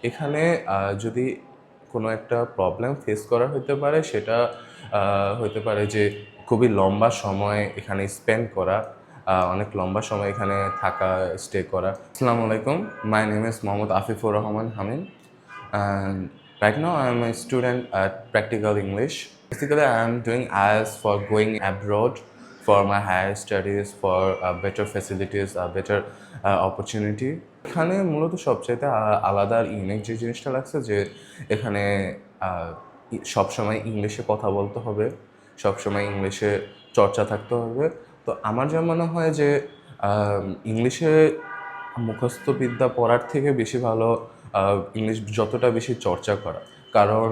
এখানে যদি কোনো একটা প্রবলেম ফেস করা হতে পারে সেটা হতে পারে যে খুবই লম্বা সময় এখানে স্পেন্ড করা, অনেক লম্বা সময় এখানে থাকা, স্টে করা। আসসালামু আলাইকুম, my name is Mohammad Afifur Rahman Hamim, and right now I am a student at Practical English. Basically, I am doing IELTS for going abroad for my higher studies, for better facilities, better opportunity. এখানে মূলত সবচাইতে আলাদা আর unique যে জিনিসটা লাগছে যে এখানে সবসময় ইংলিশে কথা বলতে হবে, সবসময় ইংলিশে চর্চা থাকতে হবে। তো আমার যা মনে হয় যে ইংলিশে মুখস্থ বিদ্যা পড়ার থেকে বেশি ভালো ইংলিশ যতটা বেশি চর্চা করা। কারণ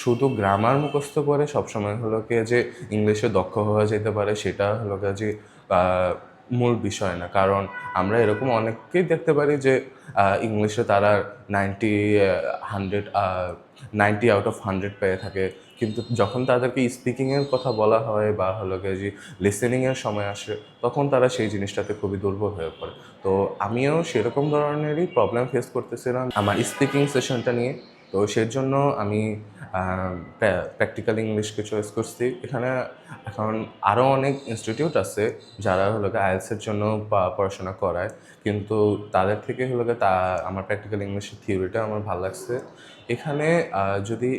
শুধু গ্রামার মুখস্থ করে সবসময় হলো গিয়ে যে ইংলিশে দক্ষ হওয়া যেতে পারে সেটা হলো গিয়ে যে মূল বিষয় না। কারণ আমরা এরকম অনেককেই দেখতে পারি যে ইংলিশে তারা 90 আউট অফ 100 পেয়ে থাকে, কিন্তু যখন তাদেরকে স্পিকিংয়ের কথা বলা হয় বা হলো গিয়ে যে লিসেনিংয়ের সময় আসে তখন তারা সেই জিনিসটাতে খুবই দুর্বল হয়ে পড়ে। তো আমিও সেরকম ধরনেরই প্রবলেম ফেস করতেছিলাম আমার স্পিকিং সেশনটা নিয়ে। তো সেই জন্য আমি প্র্যাকটিক্যাল ইংলিশকে চয়েস করছি। এখানে এখন আরও অনেক ইনস্টিটিউট আছে যারা হলো গিয়ে আইএলটিএসের জন্য পড়াশোনা করায়, কিন্তু তাদের থেকে হলো গিয়ে আমার প্র্যাকটিক্যাল ইংলিশের থিওরিটা আমার ভালো লাগছে। এখানে যদি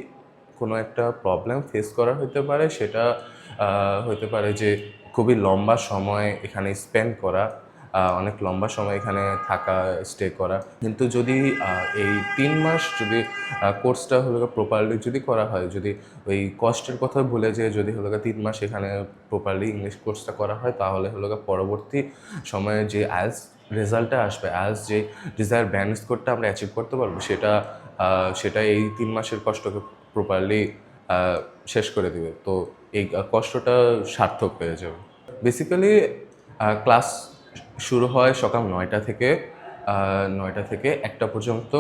কোনো একটা প্রবলেম ফেস করা হতে পারে সেটা হতে পারে যে খুবই লম্বা সময় এখানে স্পেন্ড করা, অনেক লম্বা সময় এখানে থাকা, স্টে করা। কিন্তু যদি এই 3 মাস যদি কোর্সটা হলো প্রপারলি যদি করা হয়, যদি ওই কষ্টের কথা ভুলে যেয়ে যদি হলো 3 মাস এখানে প্রপারলি ইংলিশ কোর্সটা করা হয় তাহলে হলো পরবর্তী সময়ে যে আইএলটিএস রেজাল্টটা আসবে, আইএলটিএস যে ডিজায়ার ব্যান্ড স্কোরটা আমরা অ্যাচিভ করতে পারবো সেটা এই 3 মাসের কষ্টকে প্রপারলি শেষ করে দিবে। তো এই কষ্টটা সার্থক হয়ে যাবে। বেসিক্যালি ক্লাস শুরু হয় সকাল 9টা থেকে 1টা পর্যন্ত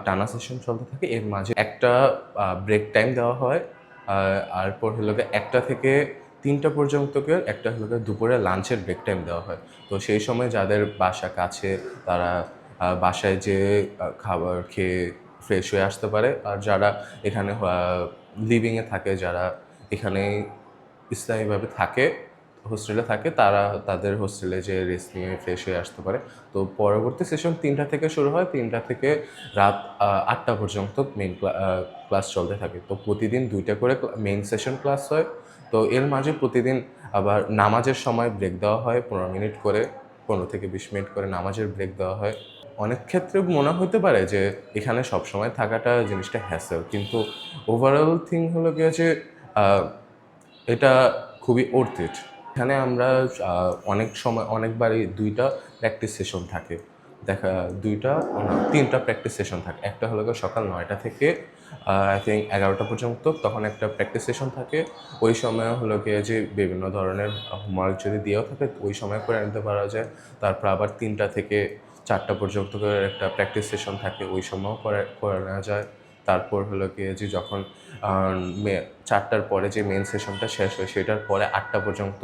টানা সেশন চলতে থাকে। এর মাঝে একটা ব্রেক টাইম দেওয়া হয়, এরপর হলো 1টা থেকে 3টা পর্যন্ত একটা হলো দুপুরে লাঞ্চের ব্রেক টাইম দেওয়া হয়। তো সেই সময় যাদের বাসা কাছে তারা বাসায় যেয়ে খাবার খেয়ে ফ্রেশ হয়ে আসতে পারে। আর যারা এখানে লিভিংয়ে থাকে, যারা এখানে স্থায়ীভাবে থাকে, হোস্টেলে থাকে, তারা তাদের হোস্টেলে যে রেস্ট নিয়ে ফ্রেশ হয়ে আসতে পারে। তো পরবর্তী সেশন 3টা থেকে শুরু হয়, 3টা থেকে রাত 8টা পর্যন্ত মেইন ক্লাস চলতে থাকে। তো প্রতিদিন 2টা করে মেইন সেশন ক্লাস হয়। তো এর মাঝে প্রতিদিন আবার নামাজের সময় ব্রেক দেওয়া হয় 15 মিনিট করে, 15 থেকে 20 মিনিট করে নামাজের ব্রেক দেওয়া হয়। অনেক ক্ষেত্রে মনে হতে পারে যে এখানে সবসময় থাকাটা জিনিসটা হ্যাসেল, কিন্তু ওভারঅল থিং হলো গিয়ে যে এটা খুবই ওর্থ ইট। এখানে আমরা অনেক সময় অনেকবারই 2টা প্র্যাকটিস সেশন থাকে। 2টা না 3টা প্র্যাকটিস সেশন থাকে। একটা হলো গিয়ে সকাল 9টা থেকে আই থিঙ্ক 11টা পর্যন্ত, তখন একটা প্র্যাকটিস সেশন থাকে। ওই সময় হলো গিয়ে যে বিভিন্ন ধরনের হোমওয়ার্ক যদি দেওয়া থাকে ওই সময় করে নিতে পারা যায়। তারপর আবার 3টা থেকে 4টা পর্যন্ত করে একটা প্র্যাকটিস সেশন থাকে, ওই সময়ও করে নেওয়া যায়। তারপর হলো গিয়ে যে যখন 4টার পরে যে মেন সেশনটা শেষ হয় সেটার পরে 8টা পর্যন্ত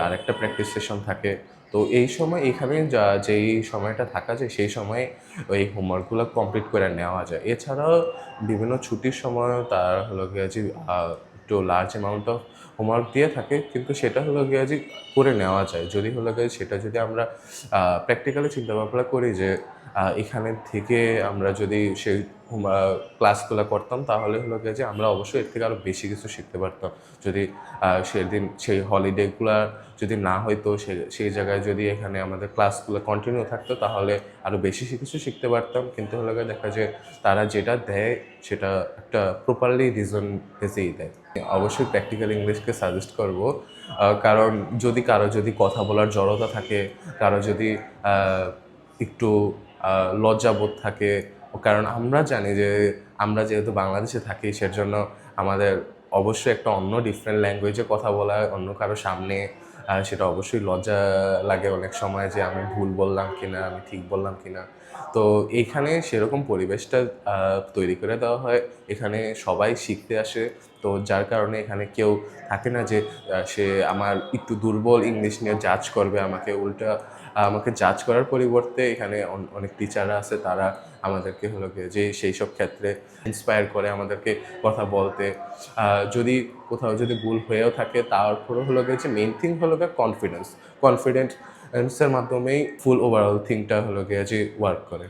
আরেকটা প্র্যাকটিস সেশন থাকে। তো এই সময় এখানে যেই সময়টা থাকা যায় সেই সময়ে ওই হোমওয়ার্কগুলো কমপ্লিট করে নেওয়া যায়। এছাড়াও বিভিন্ন ছুটির সময়ও তার হলো গিয়ে যে একটু লার্জ অ্যামাউন্ট অফ হোমওয়ার্ক দিয়ে থাকে, কিন্তু সেটা হলো গিয়ে যে করে নেওয়া যায় যদি হলো গিয়ে সেটা যদি আমরা প্র্যাকটিক্যালি চিন্তাভাবনা করি যে এখানে থেকে আমরা যদি সেই ক্লাসগুলো করতাম তাহলে হলো গিয়ে যে আমরা অবশ্যই এর থেকে আরও বেশি কিছু শিখতে পারতাম। যদি সেদিন সেই হলিডেগুলো যদি না হয়তো সেই জায়গায় যদি এখানে আমাদের ক্লাসগুলো কন্টিনিউ থাকতো তাহলে আরও বেশি কিছু শিখতে পারতাম। কিন্তু হলো গিয়ে দেখা যায় তারা যেটা দেয় সেটা একটা প্রপারলি রিজন বেসেই দেয়। অবশ্যই প্র্যাকটিক্যাল ইংলিশকে সাজেস্ট করব, কারণ কারো যদি কথা বলার জড়তা থাকে, কারো যদি একটু লজ্জাবোধ থাকে, কারণ আমরা জানি যে আমরা যেহেতু বাংলাদেশে থাকি সেজন্য আমাদের অবশ্যই একটা অন্য ডিফারেন্ট ল্যাঙ্গুয়েজে কথা বলা অন্য কারো সামনে সেটা অবশ্যই লজ্জা লাগে অনেক সময় যে আমি ভুল বললাম কিনা, আমি ঠিক বললাম কিনা। তো এইখানে সেরকম পরিবেশটা তৈরি করে দেওয়া হয়। এখানে সবাই শিখতে আসে, তো যার কারণে এখানে কেউ থাকে না যে সে আমার একটু দুর্বল ইংলিশ নিয়ে জাজ করবে আমাকে, উল্টা আমাকে জাজ করার পরিবর্তে এখানে অনেক টিচাররা আছে, তারা আমাদেরকে হলো গিয়ে যে সেই সব ক্ষেত্রে ইন্সপায়ার করে আমাদেরকে কথা বলতে। কোথাও যদি ভুল হয়েও থাকে, তারপরে হলো গিয়ে যে মেইন থিং হলো গিয়ে কনফিডেন্সের মাধ্যমেই ফুল ওভারঅল থিংটা হলো গিয়ে যে ওয়ার্ক করে।